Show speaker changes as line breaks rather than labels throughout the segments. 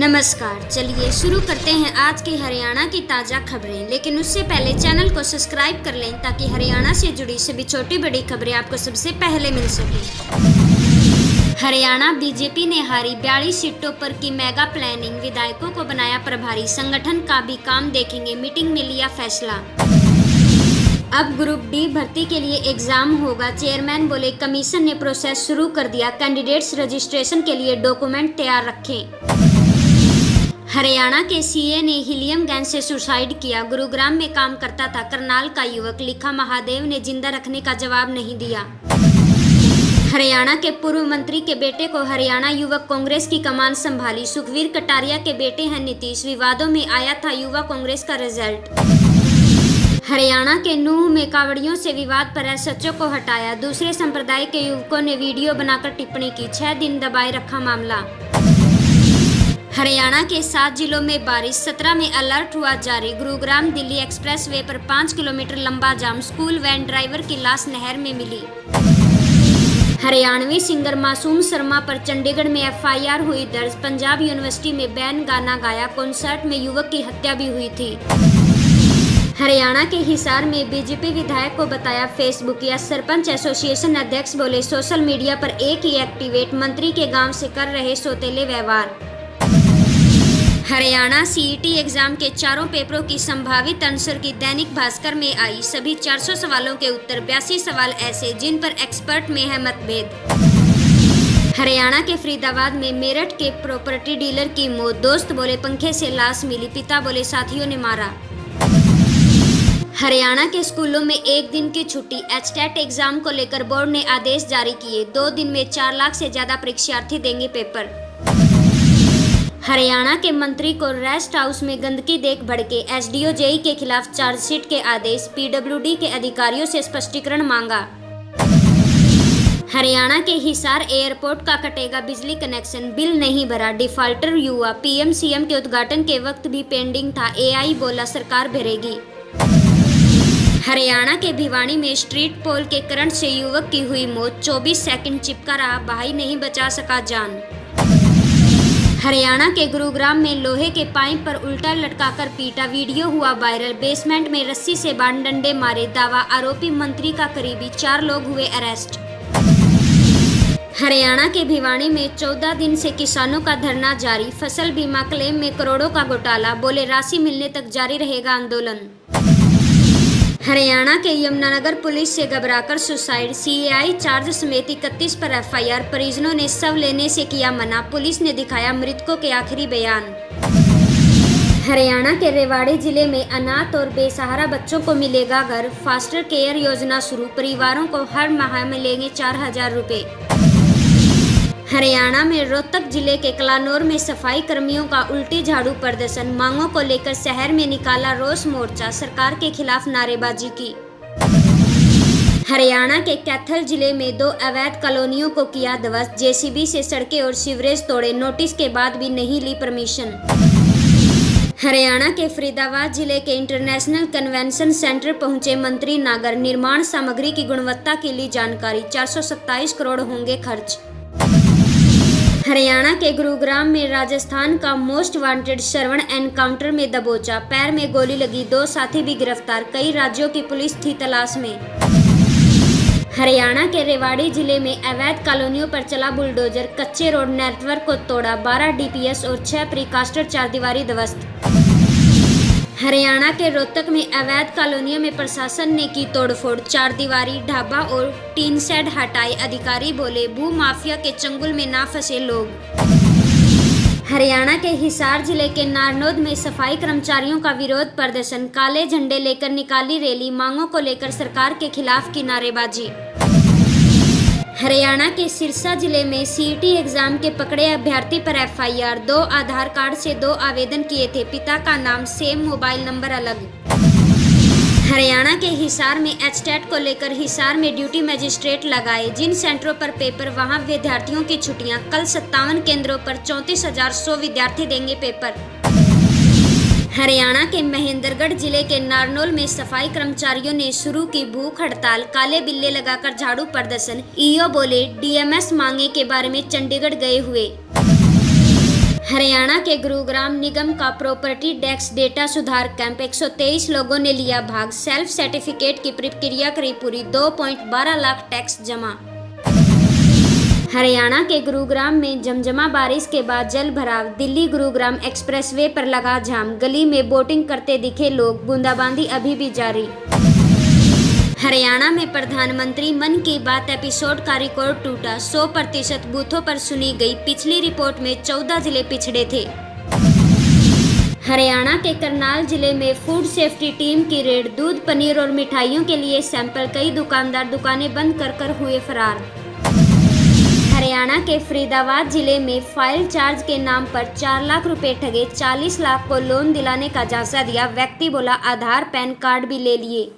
नमस्कार, चलिए शुरू करते हैं आज की हरियाणा की ताज़ा खबरें। लेकिन उससे पहले चैनल को सब्सक्राइब कर लें ताकि हरियाणा से जुड़ी सभी छोटी बड़ी खबरें आपको सबसे पहले मिल सकें। हरियाणा बीजेपी ने हारी 42 सीटों पर की मेगा प्लानिंग, विधायकों को बनाया प्रभारी, संगठन का भी काम देखेंगे, मीटिंग में लिया फैसला। अब ग्रुप डी भर्ती के लिए एग्जाम होगा, चेयरमैन बोले। कमीशन ने प्रोसेस शुरू कर दिया, कैंडिडेट्स रजिस्ट्रेशन के लिए डॉक्यूमेंट तैयार रखें। हरियाणा के सीए ने हीलियम गैस से सुसाइड किया, गुरुग्राम में काम करता था करनाल का युवक, लिखा महादेव ने जिंदा रखने का जवाब नहीं दिया। हरियाणा के पूर्व मंत्री के बेटे को हरियाणा युवक कांग्रेस की कमान संभाली, सुखवीर कटारिया के बेटे हैं नीतीश, विवादों में आया था युवा कांग्रेस का रिजल्ट। हरियाणा के नूंह में कावड़ियों से विवाद पर एसएचओ को हटाया, दूसरे संप्रदाय के युवकों ने वीडियो बनाकर टिप्पणी की, 6 दिन दबाए रखा मामला। हरियाणा के 7 जिलों में बारिश, 17 में अलर्ट हुआ जारी, गुरुग्राम दिल्ली एक्सप्रेसवे पर 5 किलोमीटर लंबा जाम, स्कूल वैन ड्राइवर की लाश नहर में मिली। हरियाणवी सिंगर मासूम शर्मा पर चंडीगढ़ में एफआईआर हुई दर्ज, पंजाब यूनिवर्सिटी में बैन गाना गाया, कॉन्सर्ट में युवक की हत्या भी हुई थी। हरियाणा के हिसार में बीजेपी विधायक को बताया फेसबुक या सरपंच एसोसिएशन अध्यक्ष बोले, सोशल मीडिया पर एक ही एक्टिवेट, मंत्री के गांव से कर रहे सौतेले व्यवहार। हरियाणा सीईटी एग्जाम के चारों पेपरों की संभावित आंसर की दैनिक भास्कर में आई, सभी 400 सवालों के उत्तर, 82 सवाल ऐसे जिन पर एक्सपर्ट में है मतभेद। हरियाणा के फरीदाबाद में मेरठ के प्रॉपर्टी डीलर की मौत, दोस्त बोले पंखे से लाश मिली, पिता बोले साथियों ने मारा। हरियाणा के स्कूलों में एक दिन की छुट्टी, एचटेट एग्जाम को लेकर बोर्ड ने आदेश जारी किए, 2 दिन में 4 लाख से ज्यादा परीक्षार्थी देंगे पेपर। हरियाणा के मंत्री को रेस्ट हाउस में गंदगी देख भड़के, एसडीओ जेई के खिलाफ चार्जशीट के आदेश, पीडब्ल्यूडी के अधिकारियों से स्पष्टीकरण मांगा। हरियाणा के हिसार एयरपोर्ट का कटेगा बिजली कनेक्शन, बिल नहीं भरा, डिफाल्टर युवा, पीएम सीएम के उद्घाटन के वक्त भी पेंडिंग था, एआई बोला सरकार भरेगी। हरियाणा के भिवानी में स्ट्रीट पोल के करंट से युवक की हुई मौत, 24 सेकंड चिपका रहा, भाई नहीं बचा सका जान। हरियाणा के गुरुग्राम में लोहे के पाइप पर उल्टा लटकाकर पीटा, वीडियो हुआ वायरल, बेसमेंट में रस्सी से बांध डंडे मारे, दावा आरोपी मंत्री का करीबी, 4 लोग हुए अरेस्ट। हरियाणा के भिवानी में 14 दिन से किसानों का धरना जारी, फसल बीमा क्लेम में करोड़ों का घोटाला, बोले राशि मिलने तक जारी रहेगा आंदोलन। हरियाणा के यमुनानगर पुलिस से घबराकर सुसाइड, सीएआई चार्ज समेत 31 पर एफआईआर, परिजनों ने शव लेने से किया मना, पुलिस ने दिखाया मृतकों के आखिरी बयान। हरियाणा के रेवाड़ी जिले में अनाथ और बेसहारा बच्चों को मिलेगा घर, फास्टर केयर योजना शुरू, परिवारों को हर माह मिलेंगे 4000 रुपए। हरियाणा में रोहतक जिले के कलानौर में सफाई कर्मियों का उल्टी झाड़ू प्रदर्शन, मांगों को लेकर शहर में निकाला रोष मोर्चा, सरकार के खिलाफ नारेबाजी की। हरियाणा के कैथल जिले में 2 अवैध कॉलोनियों को किया ध्वस्त, जेसीबी से सड़कें और सीवरेज तोड़े, नोटिस के बाद भी नहीं ली परमिशन। हरियाणा के फरीदाबाद जिले के इंटरनेशनल कन्वेंशन सेंटर पहुंचे मंत्री नागर, निर्माण सामग्री की गुणवत्ता के लिए जानकारी, 427 करोड़ होंगे खर्च। हरियाणा के गुरुग्राम में राजस्थान का मोस्ट वांटेड श्रवण एनकाउंटर में दबोचा, पैर में गोली लगी, 2 साथी भी गिरफ्तार, कई राज्यों की पुलिस थी तलाश में। हरियाणा के रेवाड़ी जिले में अवैध कॉलोनियों पर चला बुलडोजर, कच्चे रोड नेटवर्क को तोड़ा, 12 डीपीएस और 6 प्रीकास्टर चारदीवारी ध्वस्त। हरियाणा के रोहतक में अवैध कॉलोनियों में प्रशासन ने की तोड़फोड़, चारदीवारी, ढाबा और टीन शेड हटाए, अधिकारी बोले भू माफिया के चंगुल में ना फंसे लोग। हरियाणा के हिसार जिले के नारनौद में सफाई कर्मचारियों का विरोध प्रदर्शन, काले झंडे लेकर निकाली रैली, मांगों को लेकर सरकार के खिलाफ की नारेबाजी। हरियाणा के सिरसा जिले में सीईटी एग्जाम के पकड़े अभ्यर्थी पर एफआईआर, 2 आधार कार्ड से 2 आवेदन किए थे, पिता का नाम सेम, मोबाइल नंबर अलग। हरियाणा के हिसार में एचटेट को लेकर हिसार में ड्यूटी मजिस्ट्रेट लगाए, जिन सेंटरों पर पेपर वहां विद्यार्थियों की छुट्टियां, कल 57 केंद्रों पर 34,100 विद्यार्थी देंगे पेपर। हरियाणा के महेंद्रगढ़ जिले के नारनौल में सफाई कर्मचारियों ने शुरू की भूख हड़ताल, काले बिल्ले लगाकर झाड़ू प्रदर्शन, ईओ बोले डीएमएस मांगे के बारे में चंडीगढ़ गए हुए। हरियाणा के गुरुग्राम निगम का प्रॉपर्टी टैक्स डेटा सुधार कैंप 123 लोगों ने लिया भाग। सेल्फ सर्टिफिकेट की प्रक्रिया करी पूरी। 2.12 लाख टैक्स जमा। हरियाणा के गुरुग्राम में जमजमा बारिश के बाद जल भराव। दिल्ली गुरुग्राम एक्सप्रेसवे पर लगा जाम। गली में बोटिंग करते दिखे लोग। बूंदाबांदी अभी भी जारी। हरियाणा में प्रधानमंत्री मन की बात एपिसोड का रिकॉर्ड टूटा। 100% बूथों पर सुनी गई। पिछली रिपोर्ट में 14 जिले पिछड़े थे। हरियाणा के करनाल जिले में फूड सेफ्टी टीम की रेड। दूध, पनीर और मिठाइयों के लिए सैंपल। कई दुकानदार दुकानें बंद कर हुए फरार। हरियाणा के फरीदाबाद जिले में फाइल चार्ज के नाम पर 4 लाख रुपए ठगे। 40 लाख को लोन दिलाने का झांसा दिया। व्यक्ति बोला आधार पैन कार्ड भी ले लिए।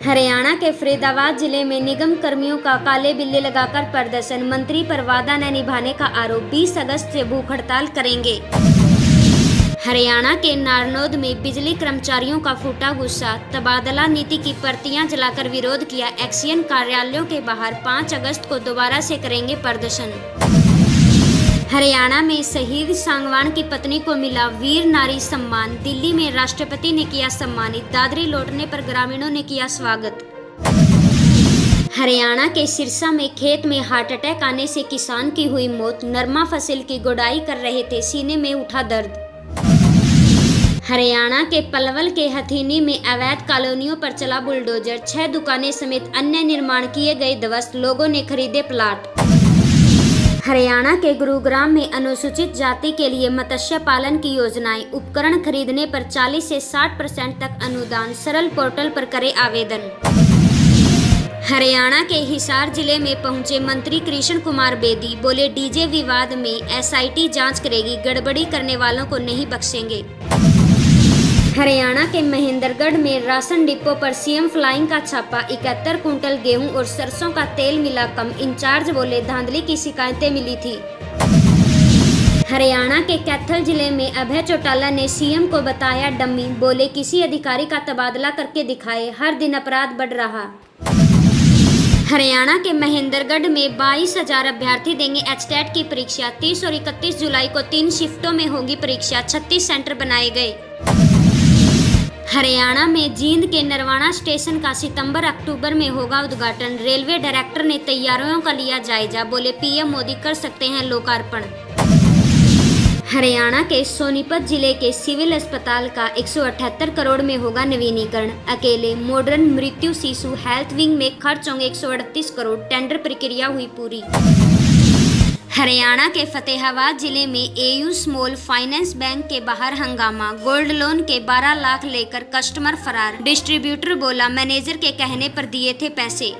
हरियाणा के फरीदाबाद जिले में निगम कर्मियों का काले बिल्ले लगाकर प्रदर्शन। मंत्री पर वादा न निभाने का आरोप। 20 अगस्त से भूख हड़ताल करेंगे। हरियाणा के नारनौद में बिजली कर्मचारियों का फूटा गुस्सा। तबादला नीति की प्रतियां जलाकर विरोध किया। एक्सियन कार्यालयों के बाहर 5 अगस्त को दोबारा से करेंगे प्रदर्शन। हरियाणा में शहीद सांगवान की पत्नी को मिला वीर नारी सम्मान। दिल्ली में राष्ट्रपति ने किया सम्मानित। दादरी लौटने पर ग्रामीणों ने किया स्वागत। हरियाणा के सिरसा में खेत में हार्ट अटैक आने से किसान की हुई मौत। नरमा फसल की गुड़ाई कर रहे थे, सीने में उठा दर्द। हरियाणा के पलवल के हथीनी में अवैध कॉलोनियों पर चला बुलडोजर। 6 दुकानें समेत अन्य निर्माण किए गए ध्वस्त। लोगों ने खरीदे प्लाट। हरियाणा के गुरुग्राम में अनुसूचित जाति के लिए मत्स्य पालन की योजनाएं। उपकरण खरीदने पर 40 से 60% तक अनुदान। सरल पोर्टल पर करें आवेदन। हरियाणा के हिसार जिले में पहुंचे मंत्री कृष्ण कुमार बेदी। बोले डीजे विवाद में एसआईटी जांच करेगी। गड़बड़ी करने वालों को नहीं बख्शेंगे। हरियाणा के महेंद्रगढ़ में राशन डिपो पर सीएम फ्लाइंग का छापा। 71 कुंटल गेहूं और सरसों का तेल मिला कम। इंचार्ज बोले धांधली की शिकायतें मिली थी। हरियाणा के कैथल जिले में अभय चौटाला ने सीएम को बताया डम्मी। बोले किसी अधिकारी का तबादला करके दिखाए। हर दिन अपराध बढ़ रहा। हरियाणा के महेंद्रगढ़ में 22,000 अभ्यर्थी देंगे एचटेट की परीक्षा। 30 और 31 जुलाई को 3 शिफ्टों में होगी परीक्षा। 36 सेंटर बनाए गए। हरियाणा में जींद के नरवाना स्टेशन का सितंबर-अक्टूबर में होगा उद्घाटन। रेलवे डायरेक्टर ने तैयारियों का लिया जायजा। बोले पीएम मोदी कर सकते हैं लोकार्पण। हरियाणा के सोनीपत जिले के सिविल अस्पताल का 178 करोड़ में होगा नवीनीकरण। अकेले मॉडर्न मृत्यु शिशु हेल्थ विंग में खर्च होंगे 138 करोड़। टेंडर प्रक्रिया हुई पूरी। हरियाणा के फतेहाबाद जिले में एयू स्मॉल फाइनेंस बैंक के बाहर हंगामा। गोल्ड लोन के 12 लाख लेकर कस्टमर फरार। डिस्ट्रीब्यूटर बोला मैनेजर के कहने पर दिए थे पैसे।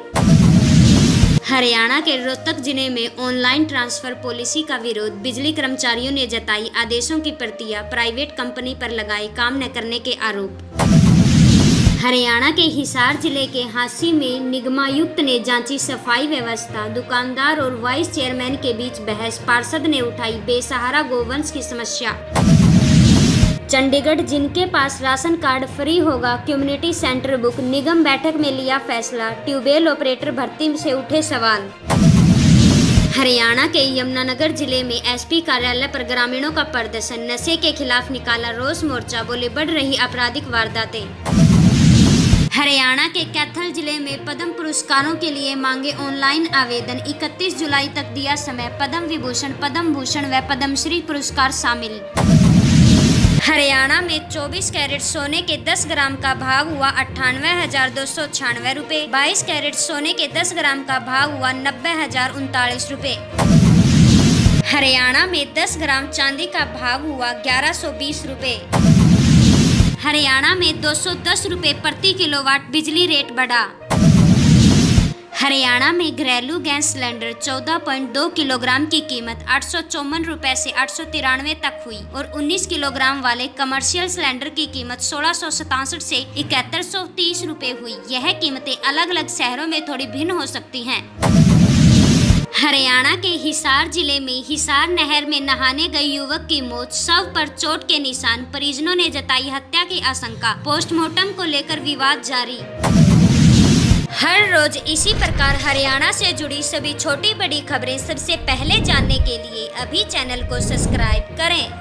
हरियाणा के रोहतक जिले में ऑनलाइन ट्रांसफर पॉलिसी का विरोध। बिजली कर्मचारियों ने जताई आदेशों की प्रतियां। प्राइवेट कंपनी पर लगाए काम न करने के आरोप। हरियाणा के हिसार जिले के हांसी में निगमायुक्त ने जांची सफाई व्यवस्था। दुकानदार और वाइस चेयरमैन के बीच बहस। पार्षद ने उठाई बेसहारा गोवंश की समस्या। चंडीगढ़ जिनके पास राशन कार्ड फ्री होगा कम्युनिटी सेंटर बुक। निगम बैठक में लिया फैसला। ट्यूबवेल ऑपरेटर भर्ती से उठे सवाल। हरियाणा के यमुनानगर जिले में एसपी कार्यालय पर ग्रामीणों का प्रदर्शन। नशे के खिलाफ निकाला रोष मोर्चा। बोले बढ़ रही आपराधिक वारदातें। हरियाणा के कैथल जिले में पद्म पुरस्कारों के लिए मांगे ऑनलाइन आवेदन। 31 जुलाई तक दिया समय। पद्म विभूषण, पद्म भूषण व पद्मश्री पुरस्कार शामिल। हरियाणा में 24 कैरेट सोने के 10 ग्राम का भाव हुआ 98,296 रुपये। 22 कैरेट सोने के 10 ग्राम का भाव हुआ 90,039 रुपये। हरियाणा में 10 ग्राम चांदी का भाव हुआ 1120 रुपये। हरियाणा में 210 रुपये प्रति किलोवाट बिजली रेट बढ़ा। हरियाणा में घरेलू गैस सिलेंडर 14.2 किलोग्राम की कीमत 854 रुपये से 893 तक हुई और 19 किलोग्राम वाले कमर्शियल सिलेंडर की कीमत 1667 से 7130 रुपये हुई। यह कीमतें अलग अलग शहरों में थोड़ी भिन्न हो सकती हैं। हरियाणा के हिसार जिले में हिसार नहर में नहाने गए युवक की मौत। शव पर चोट के निशान। परिजनों ने जताई हत्या की आशंका। पोस्टमार्टम को लेकर विवाद जारी। हर रोज इसी प्रकार हरियाणा से जुड़ी सभी छोटी बड़ी खबरें सबसे पहले जानने के लिए अभी चैनल को सब्सक्राइब करें।